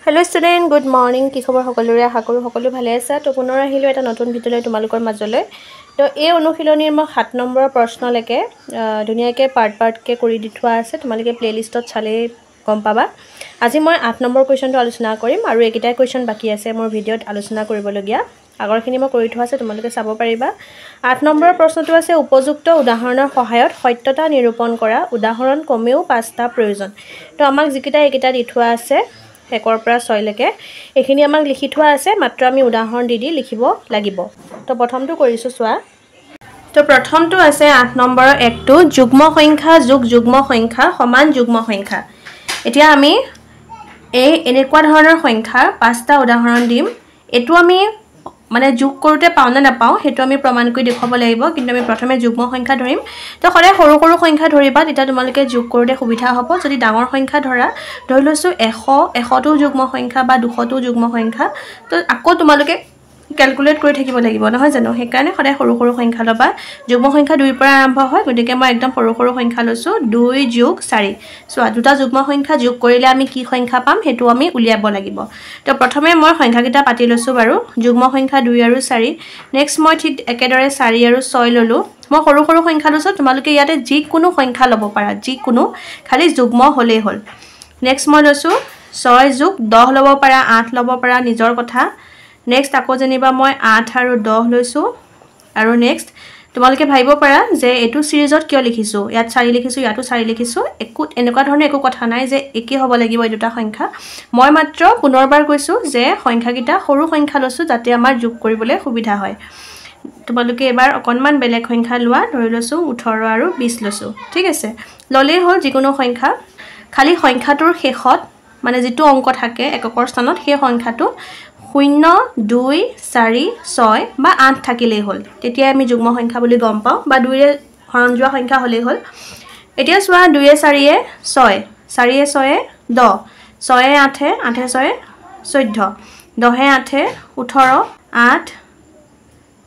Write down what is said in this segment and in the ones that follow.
Hello student good morning কি খবৰ সকলোৰে আশা কৰো সকলো ভালে আছে তো পুনৰ আহিলো এটা নতুন ভিডিঅলৈ তোমালোকৰ মাজলৈ তো এই অনুশীলনীৰ মই 7 নম্বৰৰ প্ৰশ্নলৈকে ধুনিয়াকে পাৰ্ট কে কৰি দি থোৱা আছে তোমালোকে প্লেলিষ্টত চালে গম পাবা আজি মই 8 নম্বৰ কোৱেশ্চনটো আলোচনা কৰিম আৰু একিটা কোৱেশ্চন বাকি আছে মোৰ ভিডিঅত আলোচনা কৰিবলগিয়া আগৰখিনি মই কৰি থোৱা আছে তোমালোকে চাব পাৰিবা 8 নম্বৰৰ প্ৰশ্নটো আছে উপযুক্ত উদাহৰণৰ সহায়ত সত্যতা নিৰূপণ কৰা উদাহৰণ কমেও 5টা প্ৰয়োজন তো আমাক যিকিটা একিটা দি থোৱা আছে একৰ পৰা 6 লৈকে এখিনি আমাক লিখি থোৱা আছে মাত্ৰ আমি উদাহৰণ দি লিখিব লাগিব তো প্ৰথমটো কৰিছো চোৱা তো প্ৰথমটো আছে 8 নম্বৰৰ একটো যুগ্ম সংখ্যা যোগ যুগ্ম সংখ্যা সমান যুগ্ম সংখ্যা এতিয়া আমি এই এনেকুৱা ধৰণৰ সংখ্যা 5টা উদাহৰণ দিম এটো আমি মানে যোগ কৰোতে পাও না নাপাও হেতু আমি প্ৰমাণ কৰি দেখাব লাগিব কিন্তু আমি প্ৰথমে যুগ্ম সংখ্যা ধৰিম তো খৰে সৰু সৰু সংখ্যা ধৰিবা তেতিয়া তোমালোকে যোগ কৰোতে সুবিধা হ'ব যদি ডাঙৰ সংখ্যা ধৰি লৈছো 100 টো যুগ্ম সংখ্যা বা 200 টো যুগ্ম সংখ্যা তো আকৌ তোমালোকে ক্যালকুলেট কৰি থাকিব লাগিব নহয় জানো হে কাৰণে খৰে সৰু সৰু সংখ্যা লবা যুগ্ম সংখ্যা 2 পৰা আৰম্ভ হয় গতিকে মই একদম সৰু সৰু সংখ্যা লৈছো 2 + 4 সো দুটা যুগ্ম সংখ্যা যোগ কৰিলে আমি কি সংখ্যা পাম হেতু আমি উলিয়াব লাগিব তো প্ৰথমে মই সংখ্যাকিটা পাতি লৈছো বাৰু যুগ্ম সংখ্যা 2 আৰু 4 নেক্সট মই ঠিক একেদৰে 4 আৰু 6 ললো মই সৰু সৰু সংখ্যা লৈছো তোমালোকে ইয়াতে যি কোনো সংখ্যা লব পাৰা যি কোনো খালি যুগ্ম হলে হল নেক্সট মই লৈছো 6 + 10 লব পাৰা 8 লব পাৰা নিজৰ কথা নেক্সট আকৌ জেনিবা মই 8 আৰু 10 লৈছো আৰু নেক্সট তোমালোকে ভাবিব পাৰা যে এটো সিৰিজত কিয় লিখিছো ইয়াত 4 লিখিছো ইয়াতো 4 লিখিছো একো এনেকুৱা ধৰণে একো কথা নাই যে একে হ'ব লাগিব এই দুটা সংখ্যা মই মাত্ৰ পুনৰবাৰ কৈছো যে সংখ্যাকিটা সৰু সংখ্যা লৈছো যাতে আমাৰ যোগ কৰিবলৈ সুবিধা হয় তোমালোকে এবাৰ অকনমান বেলেগ সংখ্যা লোৱা ধৰি লৈছো 18 আৰু 20 লৈছো ঠিক আছে ললে হল যিকোনো সংখ্যা খালি সংখ্যাটোৰ শেষত মানে যেটো অংক থাকে এককৰ স্থানত সেই সংখ্যাটো 0 2 4 6 বা 8 থাকিলেই হল তেতিয়া আমি যুগ্ম সংখ্যা বুলি গম পাও বা 2 এ হৰণ যোৱা সংখ্যা হলেই হল এতিয়া চোৱা 2 এ 4 এ 6 4 এ 6 এ 10 6 এ 8 এ 8 এ 6 14 10 এ 8 এ 18 8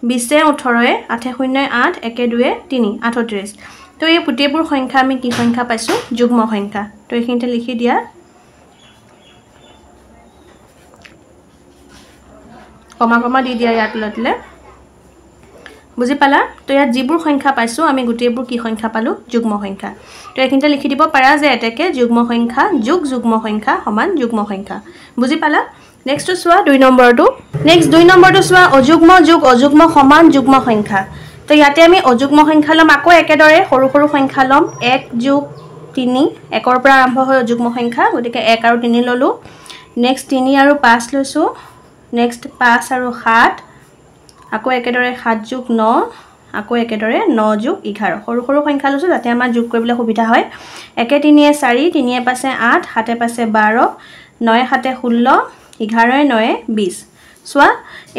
20 এ 18 এ 8 0 8 1 2 3 38 তো এই পুটেবোৰ সংখ্যা আমি কি সংখ্যা পাইছো যুগ্ম সংখ্যা তো এইখিনিতে লিখি দিয়া কমা দি দিয়া ইয়াত লটলে বুজি পালা তো ইয়াত যিবোৰ সংখ্যা পাইছো আমি গুটেবোৰ কি সংখ্যা পালো যুগ্ম সংখ্যা তো এইখিনিতে লিখি দিব পাৰা যে এটাকে যুগ্ম সংখ্যা যোগ যুগ্ম সংখ্যা সমান যুগ্ম সংখ্যা বুজি পালা নেক্সট চোৱা 2 নম্বৰটো নেক্সট 2 নম্বৰটো চোৱা অযুগ্ম যোগ অযুগ্ম সমান যুগ্ম সংখ্যা তো ইয়াতে আমি অযুগ্ম সংখ্যা লম আকৌ একেদৰে সৰু সৰু সংখ্যা লম 1 + 3 একৰ পৰা আৰম্ভ হয় অযুগ্ম সংখ্যা গতিকে 1 আৰু 3 ললো নেক্সট 3 আৰু 5 লৈছো নেক্সট 5 আৰু 7 আকৌ একেদৰে 7 + 9 আকৌ একেদৰে 9 + 11 সৰু সৰু সংখ্যা লৈছো যাতে আমাৰ যোগ কৰিবলৈ সুবিধা হয় 1 3 এ 4 3 এ 5 8 7 এ 5 12 9 7 16 11 9 20 সোৱা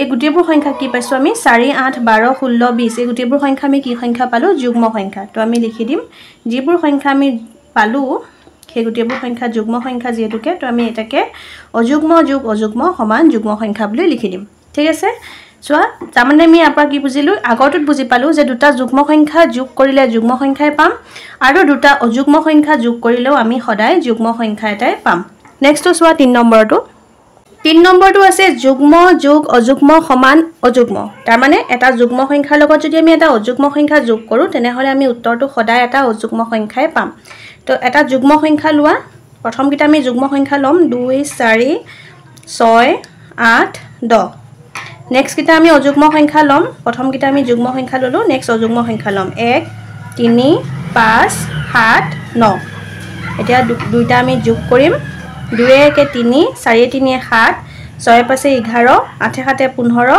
এই গুটেবোৰ সংখ্যা কি পাইছো আমি 4 8 12 16 20 এই গুটেবোৰ সংখ্যা আমি কি সংখ্যা পালো যুগ্ম সংখ্যা তো আমি লিখি দিম যিবোৰ সংখ্যা আমি পালো সেই গুটেবোৰ সংখ্যা যুগ্ম সংখ্যা যেহেতুকে তো আমি এটাকে অযুগ্ম যোগ অযুগ্ম সমান যুগ্ম সংখ্যা বুলি লিখি দিম ঠিক আছে সোৱা তাৰমানে আমি আপা কি বুজিলো আগৰটোত বুজি পালো যে দুটা যুগ্ম সংখ্যা যোগ কৰিলে যুগ্ম সংখ্যাই পাম আৰু দুটা অযুগ্ম সংখ্যা যোগ কৰিলেও আমি সদায় যুগ্ম সংখ্যা এটাই পাম নেক্সট সোৱা 3 নম্বৰটো 3 নম্বৰটো আছে যুগ্ম যোগ অযুগ্ম সমান অযুগ্ম তাৰ মানে এটা যুগ্ম সংখ্যাৰ লগত যদি আমি এটা অযুগ্ম সংখ্যা যোগ কৰো তেনেহলে আমি উত্তৰটো সদায় এটা অযুগ্ম সংখ্যাই পাম তো এটা যুগ্ম সংখ্যা লোৱা প্ৰথম কিটা আমি যুগ্ম সংখ্যা লম 2 4 6 8 10 নেক্সট কিটা আমি অযুগ্ম সংখ্যা লম প্ৰথম কিটা আমি যুগ্ম সংখ্যা ললো নেক্সট অযুগ্ম সংখ্যা লম 1 3 5 7 9 এতিয়া দুইটা আমি যোগ কৰিম 2 1 3 4 3 7 6 5 11 8 7 15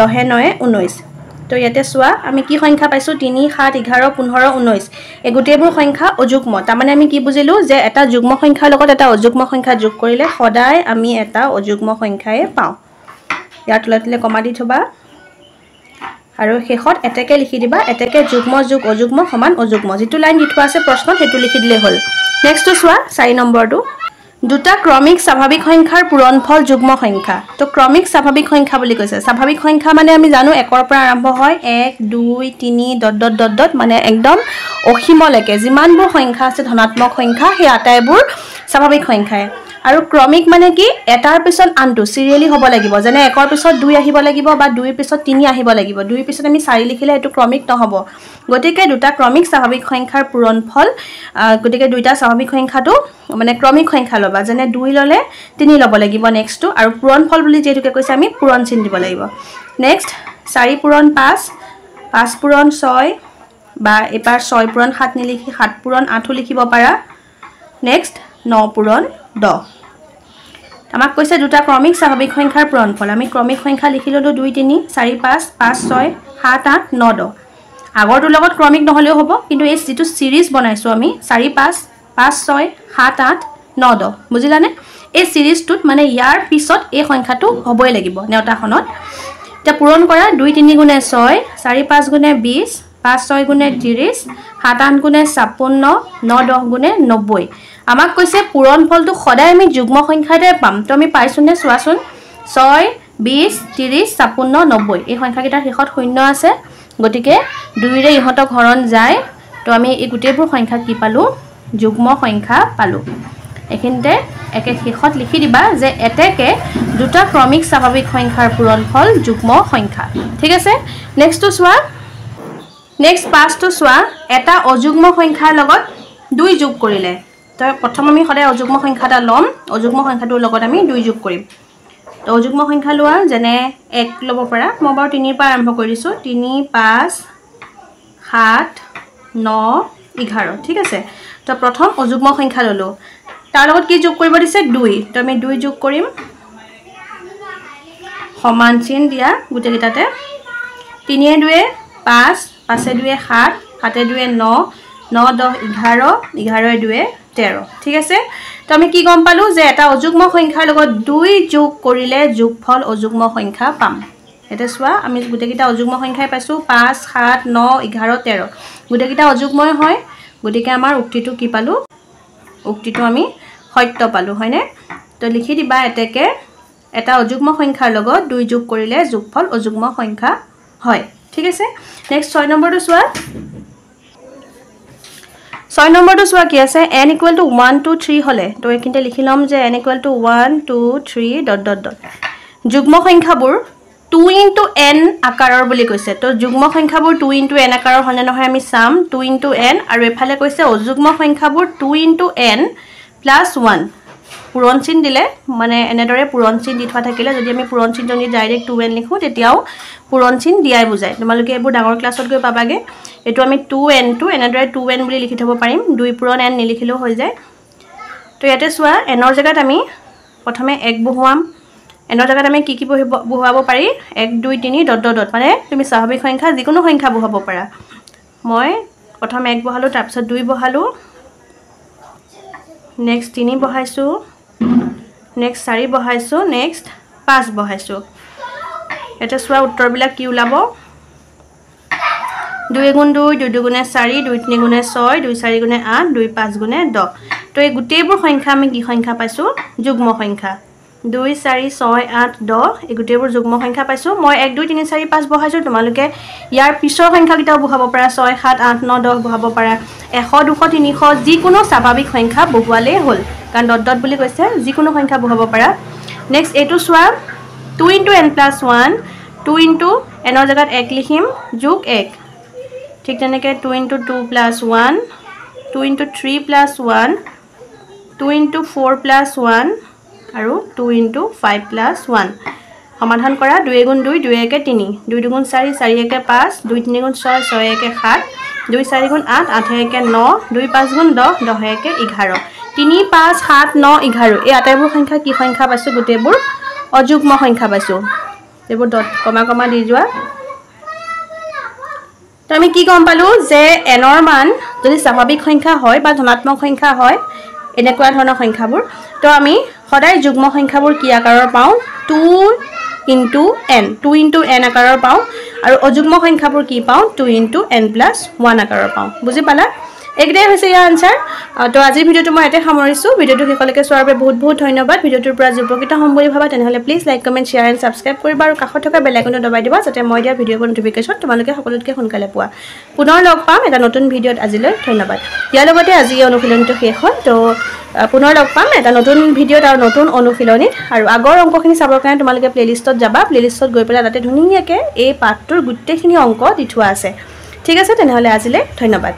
10 9 19 তো ইয়াতে সোৱা আমি কি সংখ্যা পাইছো 3 7 11 15 19 এই গুটেবোৰ সংখ্যা অযুগ্ম তাৰ মানে আমি কি বুজিলো যে এটা যুগ্ম সংখ্যাৰ লগত এটা অযুগ্ম সংখ্যা যোগ কৰিলে সদায় আমি এটা অযুগ্ম সংখ্যাই পাও ইয়াত লটলে কমা দি থবা আৰু শেষত এটাকে লিখি দিবা এটাকে যুগ্ম যোগ অযুগ্ম সমান অযুগ্ম যেটো লাইন দি থোৱা আছে প্ৰশ্ন হেতু লিখি দিলে হল নেক্সট সোৱা 4 নম্বৰটো দুটা ক্ৰমিক স্বাভাৱিক সংখ্যাৰ পূৰণফল যুগ্ম সংখ্যা তো ক্ৰমিক স্বাভাৱিক সংখ্যা বুলি কৈছে স্বাভাৱিক সংখ্যা মানে আমি জানো একৰ পৰা আৰম্ভ হয় 1 2 3 ... মানে একদম অসীমলৈকে যিমানবোৰ সংখ্যা আছে ধনাত্মক সংখ্যা সেই আটাইবোৰ স্বাভাৱিক সংখ্যাই আৰু ক্ৰমিক মানে কি এটাৰ পিছত আনটো সিৰিয়ালি হ'ব লাগিব যেনে একৰ পিছত 2 আহিব লাগিব বা 2ৰ পিছত 3 আহিব লাগিব 2ৰ পিছত আমি 4 লিখিলে এটো ক্ৰমিক নহব গতিকে দুটা ক্ৰমিক স্বাভাৱিক সংখ্যাৰ পূৰণফল গতিকে দুইটা স্বাভাৱিক সংখ্যাটো মানে ক্ৰমিক সংখ্যা লবা যেনে 2 ললে 3 লব লাগিব নেক্সটটো আৰু পূৰণফল বুলি যেটোকে কৈছে আমি পূৰণ চিন দিব লাগিব নেক্সট 4 পূৰণ 5 5 পূৰণ 6 বা এবাৰ 6 পূৰণ 7 নিলিখি 7 পূৰণ 8 লিখিব পাৰা নেক্সট 9 পূৰণ 10 আমাক কৈছে দুটা ক্ৰমিক স্বাভাৱিক সংখ্যাৰ পূৰণফল আমি ক্ৰমিক সংখ্যা লিখি ললো 2 3 4 5 5 6 7 8 9 10 আগৰটোৰ লগত ক্ৰমিক নহলেও হ'ব কিন্তু এই যেটো সিৰিজ বনাইছো আমি 4 5 5 6 7 8 9 10 বুজিলানে এই সিৰিজটোত মানে ইয়াৰ পিছত এই সংখ্যাটো হ'বই লাগিব নেওতাখনত এটা পূৰণ কৰা 2 3 গুণে 6 4 5 গুণে 20 5 6 গুণে 30 7 8 গুণে 56 9 10 গুণে 90 আমাক কৈছে পূৰণফলটো সদায় আমি যুগ্ম সংখ্যাতে পাম তো আমি পাইছোনে চোৱাচোন 6 20 30 56 90 এই সংখ্যাকেইটাৰ শেষত শূন্য আছে গতিকে 2 ৰে ইহতক হৰণ যায় তো আমি এই গুটেবোৰ সংখ্যা কি পালো যুগ্ম সংখ্যা পালো এখিনতে একে শেষত লিখি দিবা যে এতেকে দুটা ক্ৰমিক স্বাভাৱিক সংখ্যাৰ পূৰণফল যুগ্ম সংখ্যা ঠিক আছে নেক্সট টু সোৱা নেক্সট পাঁচ টু সোৱা এটা অযুগ্ম সংখ্যাৰ লগত 2 যোগ কৰিলে তো প্ৰথম আমি সদায় অযুগ্ম সংখ্যাটা লম অযুগ্ম সংখ্যাটোৰ লগত আমি 2 যোগ কৰিম তো অযুগ্ম সংখ্যা লোৱা যেনে 1 লব পাৰা মই বাৰু 3 ৰ পৰা আৰম্ভ কৰিছো 3 5 7 9 11 ঠিক আছে তো প্ৰথম অযুগ্ম সংখ্যা ললো তাৰ লগত কি যোগ কৰিব দিছে 2 তো আমি 2 যোগ কৰিম সমান চিন দিয়া গুটে গিটাতে 3 এ 2 5 5 এ 2 7 7 এ 2 9 9 10 11 11 এ 2 13 ঠিক আছে তো আমি কি গম পালো যে এটা অযুগ্ম সংখ্যাৰ লগত 2 যোগ কৰিলে যোগফল অযুগ্ম সংখ্যা পাম এটা সোৱা আমি গুটেকিটা অযুগ্ম সংখ্যাই পাইছো 5 7 9 11 13 গুটেকিটা অযুগ্মই হয় গতিকে আমাৰ উক্তিটো কি পালো উক্তিটো আমি সত্য পালো হয়নে তো লিখি দিবা এতেকে এটা অযুগ্ম সংখ্যাৰ লগত 2 যোগ কৰিলে যোগফল অযুগ্ম সংখ্যা হয় ঠিক আছে নেক্সট 6 নম্বৰটো সোৱা 6 নম্বৰটো সোৱা কি আছে n = 1 2 3 হলে তো একিনতে লিখি লম যে n = 1 2 3 ... যুগ্ম সংখ্যাবোৰ 2 * n আকাৰৰ বুলি কৈছে তো যুগ্ম সংখ্যাবোৰ 2 * n আকাৰৰ হনে নহয় আমি চাম 2 * n আৰু এফালে কৈছে অযুগ্ম সংখ্যাবোৰ 2 * n + 1 পূৰণ চিন দিলে মানে এনেদৰে পূৰণ চিন দি থোৱা থাকিলে যদি আমি পূৰণ চিন যদি ডাইৰেক্ট 2n লিখো তেতিয়াও পূৰণ চিন দিয়াই বুজায় তোমালোকে এবোৰ ডাঙৰ ক্লাছত গৈ পাবাগে এটো আমি 2n টো এনেদৰে 2n বুলি লিখি থব পাৰিম 2 পূৰণ n নিলিখিলেও হৈ যায় তো ইয়াতে সোৱা n ৰ জায়গাত আমি প্ৰথমে 1 বহুৱাম n ৰ জায়গাত আমি কি বহুৱাব পাৰি 1 2 3 ... মানে তুমি স্বাভাৱিক সংখ্যা যিকোনো সংখ্যা বহুৱাব পাৰা মই প্ৰথম 1 বহালো তাৰ পিছত 2 বহালো নেক্সট 3 বহাইছো নেক্সট 4 বহাইছো নেক্সট 5 বহাইছো এটা সোৱা উত্তৰবিলাক কি ওলাব 2 * 2 2 2 * 4 2 3 * 6 2 4 * 8 2 5 * 10 তো এই গুটেবোৰ সংখ্যা আমি কি সংখ্যা পাইছো যুগ্ম সংখ্যা 2 4 6 8 10 এই গুটেবোৰ যুগ্ম সংখ্যা পাইছো মই 1 2 3 4 5 বহাইছো তোমালোকে ইয়াৰ পিছৰ সংখ্যাকিটা বহাব পাৰা 6 7 8 9 10 বহাব পাৰা 100 200 300 যিকোনো স্বাভাৱিক সংখ্যা বহুৱালে হল কাৰণ ... বুলি কৈছে যিকোনো সংখ্যা বহাব পাৰা নেক্সট এটো সোৱা 2 * n + 1 2 * n ৰ জায়গাত 1 লিখিম যোগ 1 ঠিক তেনেকৈ 2 * 2 + 1 2 * 3 + 1 2 * 4 + 1 আৰু 2 * 5 + 1 সমাধান কৰা 2 * 2 2 1 3 2 2 4 4 1 5 2 3 6 6 1 7 2 4 8 8 1 9 2 5 10 10 1 11 3 5 7 9 11 এই আটাইবোৰ সংখ্যা কি সংখ্যা পাইছো গুটেবোৰ অযুগ্ম সংখ্যা পাইছো এবোৰ ডট কমা কমা দি যোৱা তো আমি কি গম পালো যে n ৰ মান যদি স্বাভাৱিক সংখ্যা হয় বা ধনাত্মক সংখ্যা হয় এনেকুৱা ধৰণৰ সংখ্যাবোৰ তো আমি সদায় যুগ্ম সংখ্যাবোৰ কি আকাৰৰ পাও 2 * n 2 * n আকাৰৰ পাও আৰু অযুগ্ম সংখ্যাবোৰ কি পাও 2 * n + 1 আকাৰৰ পাও বুজি পালা এইকেইটাই হৈছে ইয়াৰ আনচাৰ। তো আজিৰ ভিডিঅ'টো মই ইয়াতে সামৰিছোঁ। ভিডিঅ'টো শেষলৈকে চোৱাৰ বাবে বহুত বহুত ধন্যবাদ। ভিডিঅ'টোৰ পৰা যদি উপকৃত হ'ম বুলি ভাবা তেনেহ'লে please like comment share and subscribe কৰিবা আৰু কাষত থকা বেল আইকনটো দবাই দিবা যাতে মই দিয়া ভিডিঅ'ৰ নটিফিকেশ্যন তোমালোকে সকলোতকৈ সোনকালে পোৱা। পুনৰ লগ পাম এটা নতুন ভিডিঅ'ত। আজিলৈ ধন্যবাদ। ইয়াৰ লগতে আজি এই অনুশীলনীটো শেষ হ'ল। তো পুনৰ লগ পাম এটা নতুন ভিডিঅ'ত আৰু নতুন অনুশীলনীত। আৰু আগৰ অংকখিনি চাবৰ কাৰণে তোমালোকে প্লেলিষ্টত যাবা। প্লেলিষ্টত গৈ পেলাই তাতে ধুনীয়াকৈ এই পাঠটোৰ গোটেইখিনি অংক দি থোৱা আছে। ঠিক আছে তেনেহ'লে আজিলৈ ধন্যবাদ।